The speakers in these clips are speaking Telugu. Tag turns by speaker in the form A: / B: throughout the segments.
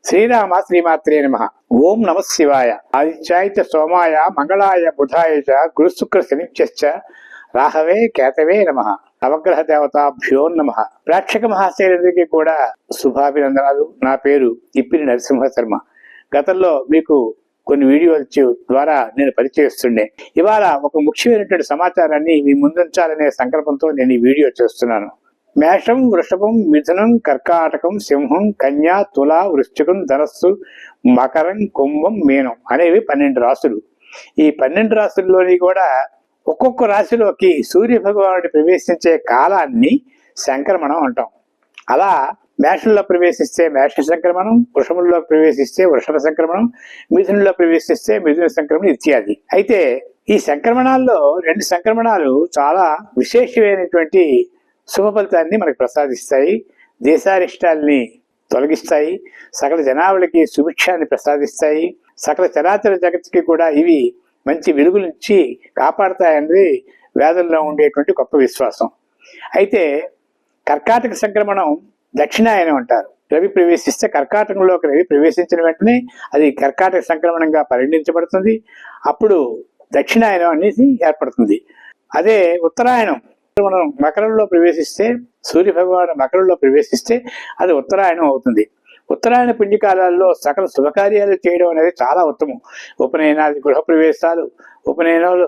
A: శ్రీరామ శ్రీమాత్రే నమః. ఓం నమ శివాయ. ఆదిత్యాయ చ సోమాయ మంగళాయ బుధాయ చ గురు శుక్ర శనిశ్చ రాహవే కేతవే నమః. నవగ్రహ దేవతాభ్యో నమః. ప్రేక్షక మహాశైలందరికీ కూడా శుభాభినందనాలు. నా పేరు ఇప్పిరి నరసింహ శర్మ. గతంలో మీకు కొన్ని వీడియోల ద్వారా నేను పరిచయిస్తుండే. ఇవాళ ఒక ముఖ్యమైనటువంటి సమాచారాన్ని మీ ముందుంచాలనే సంకల్పంతో నేను ఈ వీడియో చేస్తున్నాను. మేషం, వృషభం, మిథునం, కర్కాటకం, సింహం, కన్యా, తుల, వృశ్చికం, ధనస్సు, మకరం, కుంభం, మీనం అనేవి 12 రాశులు. ఈ 12 రాశుల్లోని కూడా ఒక్కొక్క రాశిలోకి సూర్య భగవానుడు ప్రవేశించే కాలాన్ని సంక్రమణం అంటాం. అలా మేషంలో ప్రవేశిస్తే మేష సంక్రమణం, వృషభంలో ప్రవేశిస్తే వృషభ సంక్రమణం, మిథునంలో ప్రవేశిస్తే మిథున సంక్రమణం ఇత్యాది. అయితే ఈ సంక్రమణాల్లో 2 సంక్రమణాలు చాలా విశేషమైనటువంటి శుభ ఫలితాన్ని మనకు ప్రసాదిస్తాయి. దేశారిష్టాల్ని తొలగిస్తాయి. సకల జనాభాలకి సుభిక్షాన్ని ప్రసాదిస్తాయి. సకల చరాచర జగత్తుకి కూడా ఇవి మంచి వెలుగునిచ్చి కాపాడతాయన్నది వేదంలో ఉండేటువంటి గొప్ప విశ్వాసం. అయితే కర్కాటక సంక్రమణం దక్షిణాయనం అంటారు. రవి ప్రవేశిస్తే కర్కాటకంలోకి రవి ప్రవేశించిన వెంటనే అది కర్కాటక సంక్రమణంగా పరిగణించబడుతుంది. అప్పుడు దక్షిణాయనం అనేది ఏర్పడుతుంది. అదే ఉత్తరాయణం మనం మకరంలో ప్రవేశిస్తే, సూర్య భగవాను మకరంలో ప్రవేశిస్తే అది ఉత్తరాయణం అవుతుంది. ఉత్తరాయణ పుణ్యకాలాల్లో సకల శుభకార్యాలు చేయడం అనేది చాలా ఉత్తమం. ఉపనయనాలు, గృహప్రవేశాలు, ఉపనయనాలు,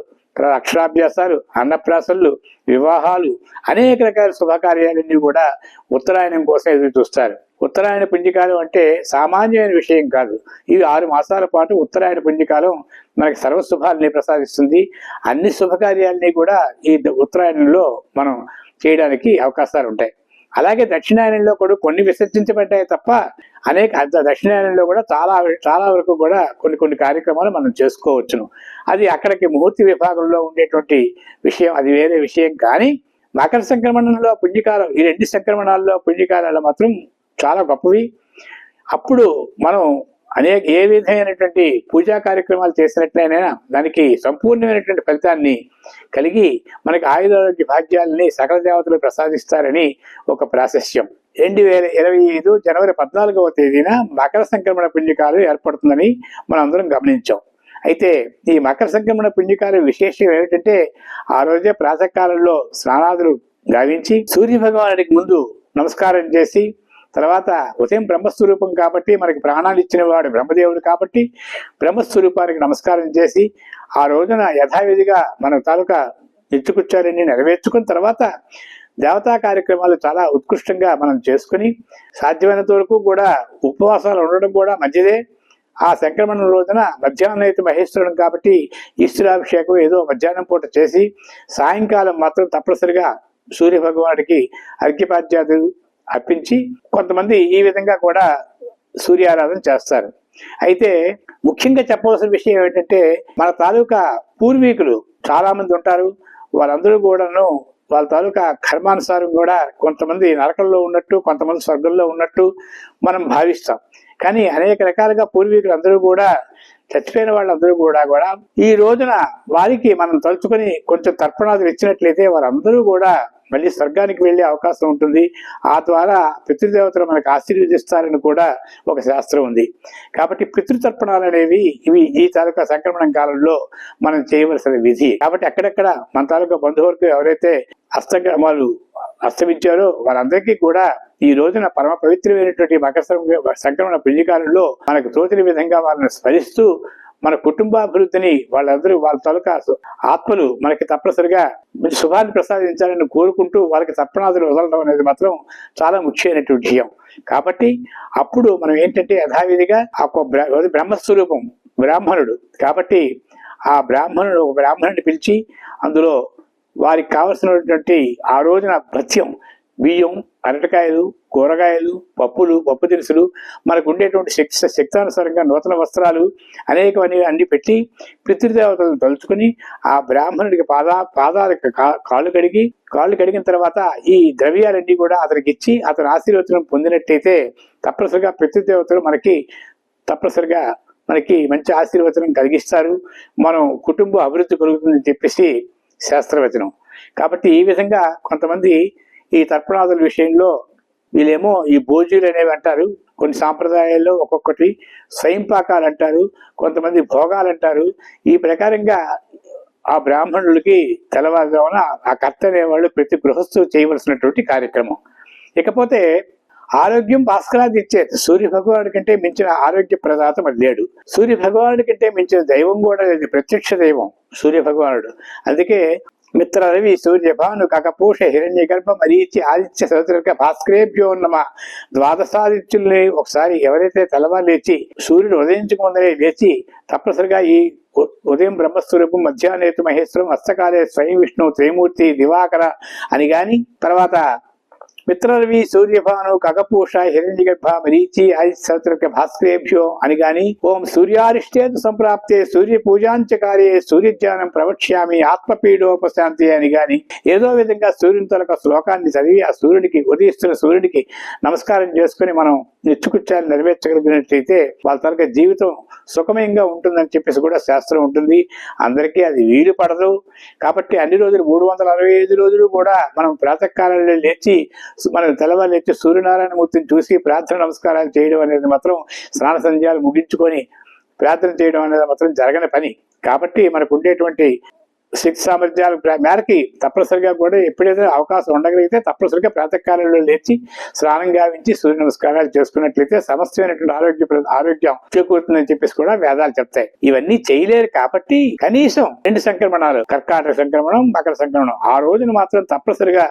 A: అక్షరాభ్యాసాలు, అన్నప్రాసనలు, వివాహాలు, అనేక రకాల శుభకార్యాలన్నీ కూడా ఉత్తరాయణం కోసం ఎదురు చూస్తారు. ఉత్తరాయణ పుణ్యకాలం అంటే సామాన్యమైన విషయం కాదు. ఇవి 6 మాసాల పాటు ఉత్తరాయణ పుణ్యకాలం మనకి సర్వశుభాలని ప్రసాదిస్తుంది. అన్ని శుభకార్యాలని కూడా ఈ ఉత్తరాయణంలో మనం చేయడానికి అవకాశాలు ఉంటాయి. అలాగే దక్షిణాయనంలో కూడా కొన్ని విసర్జించబడ్డాయి తప్ప దక్షిణాయనంలో కూడా చాలా వరకు కూడా కొన్ని కార్యక్రమాలు మనం చేసుకోవచ్చును. అది అక్కడికి ముహూర్తి విభాగంలో ఉండేటువంటి విషయం, అది వేరే విషయం. కానీ మకర సంక్రమణంలో పుణ్యకాలం, ఈ 2 సంక్రమణాల్లో పుణ్యకాలాలు మాత్రం చాలా గొప్పవి. అప్పుడు మనం ఏ విధమైనటువంటి పూజా కార్యక్రమాలు చేసినట్లయినా దానికి సంపూర్ణమైనటువంటి ఫలితాన్ని కలిగి మనకి ఆయురారోగ్య భాగ్యాలని సకల దేవతలు ప్రసాదిస్తారని ఒక ప్రాశస్యం. 2025 జనవరి 14వ తేదీన మకర సంక్రమణ పుణ్యకాలం ఏర్పడుతుందని మనం అందరం గమనించాం. అయితే ఈ మకర సంక్రమణ పుణ్యకాలం విశేషం ఏమిటంటే, ఆ రోజే ప్రాతకాలంలో స్నానాదులు గావించి సూర్య భగవానుడికి ముందు నమస్కారం చేసి, తర్వాత ఉదయం బ్రహ్మస్వరూపం కాబట్టి మనకి ప్రాణాలు ఇచ్చిన వాడు బ్రహ్మదేవుడు కాబట్టి బ్రహ్మస్వరూపానికి నమస్కారం చేసి, ఆ రోజున యథావిధిగా మన తాలూకా నిత్యకృత్యాలన్నీ నెరవేర్చుకున్న తర్వాత దేవతా కార్యక్రమాలు చాలా ఉత్కృష్టంగా మనం చేసుకుని, సాధ్యమైనంత వరకు కూడా ఉపవాసాలు ఉండడం కూడా మంచిదే. ఆ సంక్రమణం రోజున మధ్యాహ్నం అయితే మహేశ్వరుడు కాబట్టి ఈశ్వరాభిషేకం ఏదో మధ్యాహ్నం పూట చేసి, సాయంకాలం మాత్రం తప్పనిసరిగా సూర్య భగవానుడికి అర్ఘ్యపాద్యాదులు అర్పించి కొంతమంది ఈ విధంగా కూడా సూర్యారాధన చేస్తారు. అయితే ముఖ్యంగా చెప్పవలసిన విషయం ఏంటంటే, మన తాలూకా పూర్వీకులు చాలా మంది ఉంటారు. వాళ్ళందరూ కూడాను వాళ్ళ తాలూకా కర్మానుసారం కూడా కొంతమంది నరకంలో ఉన్నట్టు, కొంతమంది స్వర్గంలో ఉన్నట్టు మనం భావిస్తాం. కానీ అనేక రకాలుగా పూర్వీకులు అందరూ కూడా, చచ్చిపోయిన వాళ్ళందరూ కూడా ఈ రోజున వారికి మనం తలుచుకొని కొంచెం తర్పణాదులు ఇచ్చినట్లయితే వారందరూ కూడా మళ్ళీ స్వర్గానికి వెళ్ళే అవకాశం ఉంటుంది. ఆ ద్వారా పితృదేవతలు మనకు ఆశీర్వదిస్తారని కూడా ఒక శాస్త్రం ఉంది. కాబట్టి పితృతర్పణాలు అనేవి ఇవి ఈ తాలూకా సంక్రమణం కాలంలో మనం చేయవలసిన విధి. కాబట్టి అక్కడక్కడ మన తాలూకా బంధువర్గం ఎవరైతే అస్తగ్రమాలు అస్తమించారో వారందరికీ కూడా ఈ రోజున పరమ పవిత్రమైనటువంటి మకర సంక్రమణ పుణ్యకాలంలో మనకు తోచిన విధంగా వాళ్ళని స్మరిస్తూ మన కుటుంబాభివృద్ధిని వాళ్ళందరూ వాళ్ళ తాలూకా ఆత్మలు మనకి తప్పనిసరిగా శుభాన్ని ప్రసాదించాలని కోరుకుంటూ వాళ్ళకి తర్పణాదులు వదలడం అనేది మాత్రం చాలా ముఖ్యమైనటువంటి విషయం. కాబట్టి అప్పుడు మనం ఏంటంటే యథావిధిగా బ్రహ్మస్వరూపం బ్రాహ్మణుడు కాబట్టి ఆ బ్రాహ్మణుడిని పిలిచి అందులో వారికి కావలసినటువంటి ఆ రోజున భత్యం, బియ్యం, అరటికాయలు, కూరగాయలు, పప్పు దినుసులు, మనకు ఉండేటువంటి శక్తానుసారంగా నూతన వస్త్రాలు అనేకమని అన్ని పెట్టి పితృదేవతలను తలుచుకుని ఆ బ్రాహ్మణుడికి పాదాలకు కాళ్ళు కడిగిన తర్వాత ఈ ద్రవ్యాలన్నీ కూడా అతనికి ఇచ్చి అతని ఆశీర్వచనం పొందినట్టయితే తప్పనిసరిగా పితృదేవతలు మనకి మంచి ఆశీర్వచనం కలిగిస్తారు. మనం కుటుంబ అభివృద్ధి కలుగుతుందని చెప్పేసి శాస్త్రవచనం. కాబట్టి ఈ విధంగా కొంతమంది ఈ తర్పణాదుల విషయంలో వీళ్ళేమో ఈ భోజీలు అనేవి అంటారు. కొన్ని సాంప్రదాయాల్లో ఒక్కొక్కటి స్వయంపాకాలు అంటారు, కొంతమంది భోగాలు అంటారు. ఈ ప్రకారంగా ఆ బ్రాహ్మణులకి తెల్లవారుజామున ఆ కర్త అనేవాళ్ళు ప్రతి గృహస్థు చేయవలసినటువంటి కార్యక్రమం. ఇకపోతే ఆరోగ్యం భాస్కరాది ఇచ్చేది. సూర్య భగవానుడి కంటే మించిన ఆరోగ్య ప్రదాత మరి లేడు. సూర్య భగవానుడి కంటే మించిన దైవం కూడా లేదు, ప్రత్యక్ష దైవం సూర్య భగవానుడు. అందుకే మిత్ర రవి సూర్య భాను కకపోష హిరణ్య గర్భ మరీచి ఆదిత్య సహస్రక భాస్కరేభ్యో నమ. ద్వాదశాదిత్యుల్ని ఒకసారి ఎవరైతే తెల్లవారు లేచి సూర్యుడు ఉదయించకముందరే లేచి తప్పనిసరిగా ఈ ఉదయం బ్రహ్మస్వరూపం, మధ్యాహ్నేతు మహేశ్వరం, హస్తకాలే స్వయం విష్ణు, త్రైమూర్తి, దివాకర అని గాని, తర్వాత మిత్రరవి సూర్యభాను కగపూష హిరణ్యగర్భ మరీచి ఆదిత్య భాస్కరేభ్యో అని గాని, ఓం సూర్యారిష్టేతు సంప్రాప్తే సూర్య పూజాంచకార్యే సూర్యజ్ఞానం ప్రవక్ష్యామి ఆత్మపీడోపశాంతి అని గాని, ఏదో విధంగా సూర్యుని తొలక శ్లోకాన్ని చదివి ఆ సూర్యుడికి, ఉదయిస్తున్న సూర్యుడికి నమస్కారం చేసుకుని మనం నిత్యకృత్యాలు నెరవేర్చగలిగినట్లయితే వాళ్ళ తరగ జీవితం సుఖమయంగా ఉంటుందని చెప్పేసి కూడా శాస్త్రం ఉంటుంది. అందరికీ అది వీలు పడదు కాబట్టి అన్ని రోజులు 365 రోజులు కూడా మనం ప్రాతకాలంలో లేచి మనం తెల్లవారు లేచి సూర్యనారాయణమూర్తిని చూసి ప్రార్థన నమస్కారాలు చేయడం అనేది మాత్రం, స్నాన సంధ్యాలు ముగించుకొని ప్రార్థన చేయడం అనేది మాత్రం జరగని పని. కాబట్టి మనకు ఉండేటువంటి శక్తి సామర్థ్యాల మేరకి తప్పనిసరిగా కూడా ఎప్పుడైతే అవకాశం ఉండగలిగితే తప్పనిసరిగా ప్రాతకాలంలో లేచి స్నానం గావించి సూర్య నమస్కారాలు చేసుకున్నట్లయితే సమస్తమైనటువంటి ఆరోగ్యం చేకూరుతుందని చెప్పేసి కూడా వేదాలు చెప్తాయి. ఇవన్నీ చేయలేరు కాబట్టి కనీసం 2 సంక్రమణాలు, కర్కాటక సంక్రమణం, మకర సంక్రమణం, ఆ రోజున మాత్రం తప్పనిసరిగా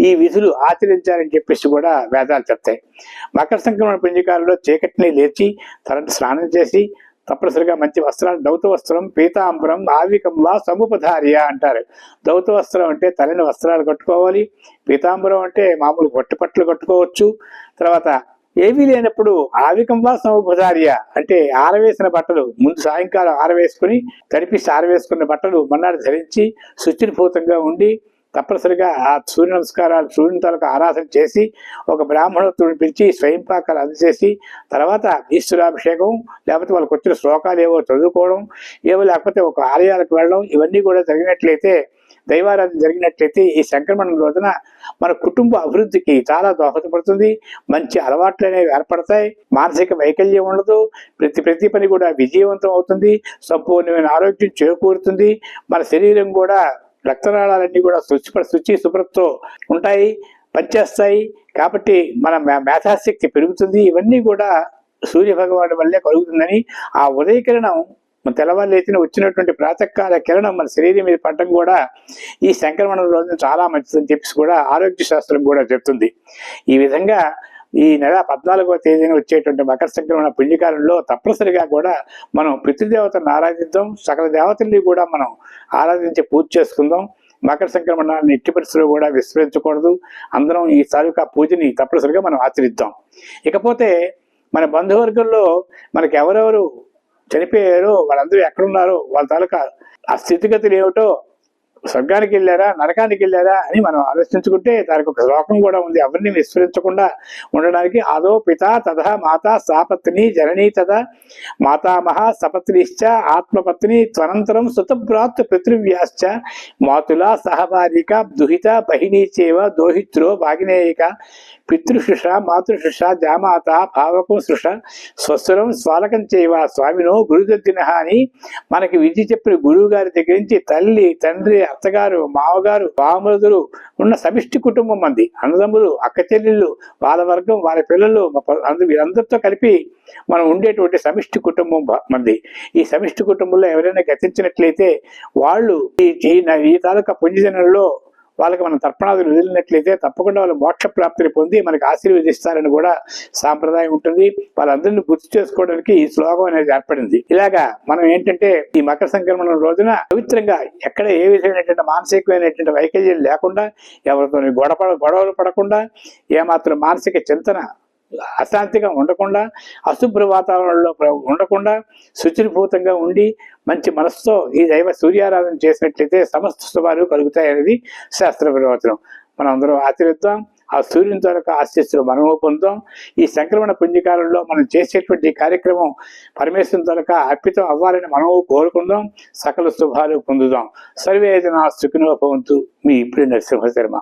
A: ఈ విధులు ఆచరించాలని చెప్పేసి కూడా వేదాలు చెప్తాయి. మకర సంక్రమణ పుణ్యకాలంలో చీకటిని లేచి తర్వాత స్నానం చేసి తప్పనిసరిగా మంచి వస్త్రాలు, దౌత వస్త్రం, పీతాంబరం, ఆవికంలా సముపధార్య అంటారు. దౌత వస్త్రం అంటే తలని వస్త్రాలు కట్టుకోవాలి, పీతాంబరం అంటే మామూలు పట్టుపట్లు కట్టుకోవచ్చు. తర్వాత ఏవీ లేనప్పుడు ఆవికంలా సముపధార్య అంటే ఆరవేసిన బట్టలు, ముందు సాయంకాలం ఆరవేసుకుని తడిపిసి ఆరవేసుకున్న బట్టలు మన్నాడు ధరించి శుచిర్భూతంగా ఉండి తప్పనిసరిగా ఆ సూర్య నమస్కారాలు, సూర్యుని తాలూకు ఆరాధన చేసి ఒక బ్రాహ్మణుడిని పిలిచి స్వయంపాకాలు అందజేసి తర్వాత ఈశ్వరాభిషేకం, లేకపోతే వాళ్ళకి వచ్చిన శ్లోకాలు ఏవో చదువుకోవడం, ఏవో లేకపోతే ఒక ఆలయాలకు వెళ్ళడం, ఇవన్నీ కూడా జరిగినట్లయితే, దైవారాధన జరిగినట్లయితే ఈ సంక్రమణం రోజున మన కుటుంబ అభివృద్ధికి చాలా దోహదపడుతుంది. మంచి అలవాట్లు అనేవి ఏర్పడతాయి, మానసిక వైకల్యం ఉండదు, ప్రతి పని కూడా విజయవంతం అవుతుంది, సంపూర్ణమైన ఆరోగ్యం చేకూరుతుంది. మన శరీరం కూడా రక్తనాళాలన్నీ కూడా శుచి శుభ్రతతో ఉంటాయి, పనిచేస్తాయి. కాబట్టి మన మేధాశక్తి పెరుగుతుంది. ఇవన్నీ కూడా సూర్య భగవానుడి వల్లే కలుగుతుందని, ఆ ఉదయకిరణం తెల్లవారు లేచిన వచ్చినటువంటి ప్రాతకాల కిరణం మన శరీరం మీద పడటం కూడా ఈ సంక్రమణ రోజున చాలా మంచిదని చెప్పేసి కూడా ఆరోగ్య శాస్త్రం కూడా చెప్తుంది. ఈ విధంగా ఈ నెల 14వ తేదీన వచ్చేటువంటి మకర సంక్రమణ పుణ్యకాలంలో తప్పనిసరిగా కూడా మనం పితృదేవతలను ఆరాధిద్దాం, సకల దేవతల్ని కూడా మనం ఆరాధించి పూజ చేసుకుందాం. మకర సంక్రమణాన్ని ఎట్టి పరిస్థితుల్లో కూడా విస్మరించకూడదు. అందరం ఈ తాలూకా పూజని తప్పనిసరిగా మనం ఆచరిద్దాం. ఇకపోతే మన బంధువర్గంలో మనకి ఎవరెవరు చనిపోయారో, వాళ్ళందరూ ఎక్కడున్నారో, వాళ్ళ తాలూకా ఆ స్థితిగతులు ఏమిటో, స్వర్గానికి వెళ్ళారా నరకానికి వెళ్ళారా అని మనం ఆలోచించుకుంటే దానికి ఒక శ్లోకం కూడా ఉంది. ఎవరిని విస్మరించకుండా ఉండడానికి, ఆదో పిత తథా మాతా సాపత్ని జననీ తథా మాతామహ సపత్నిశ్చ ఆత్మపత్ని త్వనంతరం సుతభ్రాత్ పితృవ్యాశ్చ మాతులా సహవారిక దుహిత బహినీచేవ దోహిత్రో భాగినేయక పితృశుష మాతృశుష జామాత భావకం సృష స్వస్వరం స్వాలకం చేయవ స్వామినో గురుదద్దిన అని మనకి విద్య చెప్పిన గురువు గారి దగ్గర నుంచి తల్లి, తండ్రి, అత్తగారు, మామగారు, బామరుదులు ఉన్న సమిష్టి కుటుంబం మంది, అన్నదమ్ములు, అక్క చెల్లెళ్ళు, వాళ్ళ వర్గం, వాళ్ళ పిల్లలు, వీరందరితో కలిపి మనం ఉండేటువంటి సమిష్టి కుటుంబం మంది. ఈ సమిష్టి కుటుంబంలో ఎవరైనా గతించినట్లయితే వాళ్ళు ఈ తాలూకా పుణ్యదినంలో వాళ్ళకి మనం తర్పణాదులు వదిలినట్లయితే తప్పకుండా వాళ్ళు మోక్ష ప్రాప్తిని పొంది మనకి ఆశీర్వదిస్తారని కూడా సాంప్రదాయం ఉంటుంది. వాళ్ళందరినీ గుర్తు చేసుకోవడానికి ఈ శ్లోకం అనేది ఏర్పడింది. ఇలాగా మనం ఏంటంటే ఈ మకర సంక్రమణం రోజున పవిత్రంగా ఎక్కడ ఏ విధమైనటువంటి మానసికమైనటువంటి వైకల్యం లేకుండా, ఎవరితో గొడవలు పడకుండా, ఏమాత్రం మానసిక చింతన అశాంతిగా ఉండకుండా, అశుభ్ర వాతావరణంలో ఉండకుండా శుచిర్భూతంగా ఉండి మంచి మనసుతో ఈ దైవ సూర్యారాధన చేసినట్లయితే సమస్త శుభాలు కలుగుతాయి అనేది శాస్త్ర ప్రవచనం. మనం అందరం ఆచరిద్దాం. ఆ సూర్యుని తాలూకా ఆశీస్సులు మనము పొందుతాం. ఈ సంక్రమణ పుణ్యకాలంలో మనం చేసేటువంటి కార్యక్రమం పరమేశ్వరుని తాలూకా అర్పితం అవ్వాలని మనము కోరుకుందాం. సకల శుభాలు పొందుదాం. సర్వే జనా సుఖినో భవంతు. మీ ఇప్పుడు నరసింహ శర్మ.